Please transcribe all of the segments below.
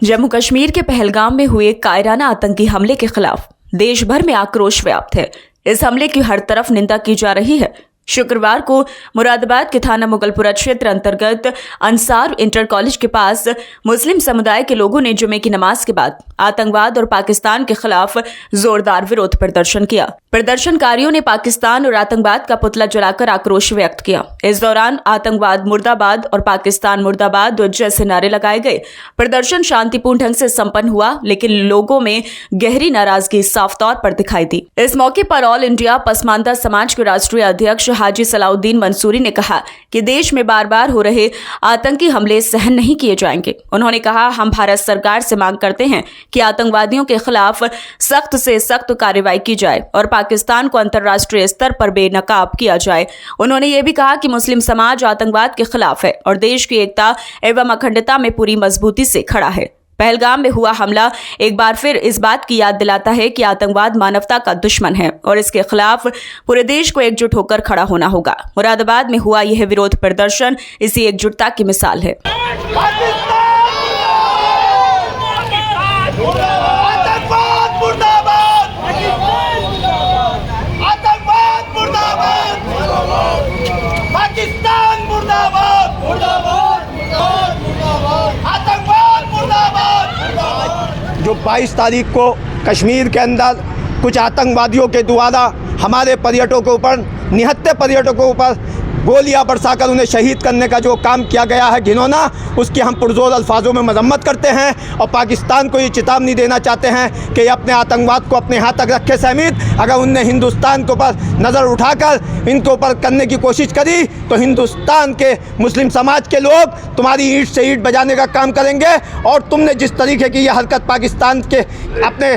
जम्मू कश्मीर के पहलगाम में हुए कायराना आतंकी हमले के खिलाफ देश भर में आक्रोश व्याप्त है। इस हमले की हर तरफ निंदा की जा रही है। शुक्रवार को मुरादाबाद के थाना मुगलपुरा क्षेत्र अंतर्गत अंसार इंटर कॉलेज के पास मुस्लिम समुदाय के लोगों ने जुमे की नमाज के बाद आतंकवाद और पाकिस्तान के खिलाफ जोरदार विरोध प्रदर्शन किया। प्रदर्शनकारियों ने पाकिस्तान और आतंकवाद का पुतला जलाकर आक्रोश व्यक्त किया। इस दौरान आतंकवाद मुर्दाबाद और पाकिस्तान मुर्दाबाद जैसे नारे लगाए गए। प्रदर्शन शांतिपूर्ण ढंग से संपन्न हुआ, लेकिन लोगों में गहरी नाराजगी साफ तौर पर दिखाई दी। इस मौके पर ऑल इंडिया पसमानदा समाज के राष्ट्रीय अध्यक्ष हाजी सलाउद्दीन मंसूरी ने कहा कि देश में बार बार हो रहे आतंकी हमले सहन नहीं किए जाएंगे। उन्होंने कहा, हम भारत सरकार से मांग करते हैं कि आतंकवादियों के खिलाफ सख्त से सख्त कार्रवाई की जाए और पाकिस्तान को अंतर्राष्ट्रीय स्तर पर बेनकाब किया जाए। उन्होंने ये भी कहा कि मुस्लिम समाज आतंकवाद के खिलाफ है और देश की एकता एवं अखंडता में पूरी मजबूती से खड़ा है। पहलगाम में हुआ हमला एक बार फिर इस बात की याद दिलाता है कि आतंकवाद मानवता का दुश्मन है और इसके खिलाफ पूरे देश को एकजुट होकर खड़ा होना होगा। मुरादाबाद में हुआ यह विरोध प्रदर्शन इसी एकजुटता की मिसाल है। जो 22 तारीख को कश्मीर के अंदर कुछ आतंकवादियों के द्वारा हमारे पर्यटकों के ऊपर, निहत्थे पर्यटकों के ऊपर गोलियां बरसाकर उन्हें शहीद करने का जो काम किया गया है घिनौना, उसकी हम पुरजोर अल्फाजों में मजम्मत करते हैं और पाकिस्तान को ये चेतावनी देना चाहते हैं कि अपने आतंकवाद को अपने हाथ तक रखे सहित अगर उनने हिंदुस्तान के ऊपर नज़र उठाकर इनके ऊपर करने की कोशिश करी तो हिंदुस्तान के मुस्लिम समाज के लोग तुम्हारी ईंट से ईंट बजाने का काम करेंगे। और तुमने जिस तरीके की यह हरकत पाकिस्तान के अपने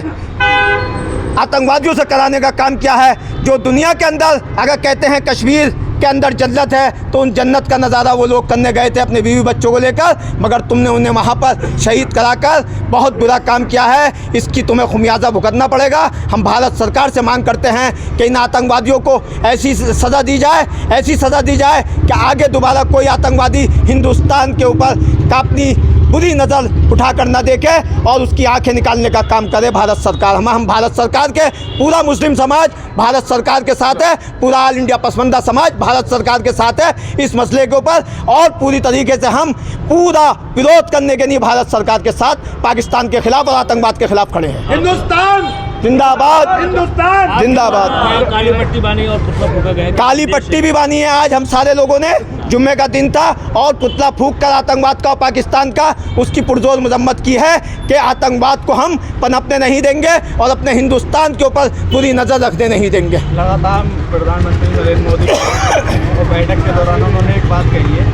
आतंकवादियों से कराने का काम किया है, जो दुनिया के अंदर अगर कहते हैं कश्मीर के अंदर जन्नत है तो उन जन्नत का नज़ारा वो लोग करने गए थे अपने बीवी बच्चों को लेकर, मगर तुमने उन्हें वहाँ पर शहीद कराकर बहुत बुरा काम किया है। इसकी तुम्हें खुमियाजा भुगतना पड़ेगा। हम भारत सरकार से मांग करते हैं कि इन आतंकवादियों को ऐसी सज़ा दी जाए, ऐसी सज़ा दी जाए कि आगे दोबारा कोई आतंकवादी हिंदुस्तान के ऊपर अपनी बुरी नज़र उठाकर न देखे और उसकी आंखें निकालने का काम करे भारत सरकार। हम भारत सरकार के पूरा मुस्लिम समाज भारत सरकार के साथ है, पूरा ऑल इंडिया पसमानदा समाज भारत सरकार के साथ है इस मसले के ऊपर, और पूरी तरीके से हम पूरा विरोध करने के लिए भारत सरकार के साथ पाकिस्तान के खिलाफ और आतंकवाद के खिलाफ खड़े हैं। हिंदुस्तान जिंदाबाद, हिंदुस्तान जिंदाबाद। काली पट्टी बानी और पुतला फूका गया। काली पट्टी भी बानी है। आज हम सारे लोगों ने, जुम्मे का दिन था, और पुतला फूंक कर आतंकवाद का और पाकिस्तान का उसकी पुरजोर मजम्मत की है कि आतंकवाद को हम पनपने नहीं देंगे और अपने हिंदुस्तान के ऊपर पूरी नज़र रखने नहीं देंगे। लगातार प्रधानमंत्री नरेंद्र मोदी और बैठक के दौरान उन्होंने एक बात कही है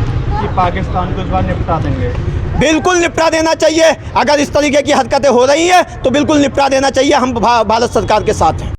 कि पाकिस्तान को इस बार निपटा देंगे। बिल्कुल निपटा देना चाहिए। अगर इस तरीके की हरकतें हो रही हैं तो बिल्कुल निपटा देना चाहिए। हम भारत सरकार के साथ हैं।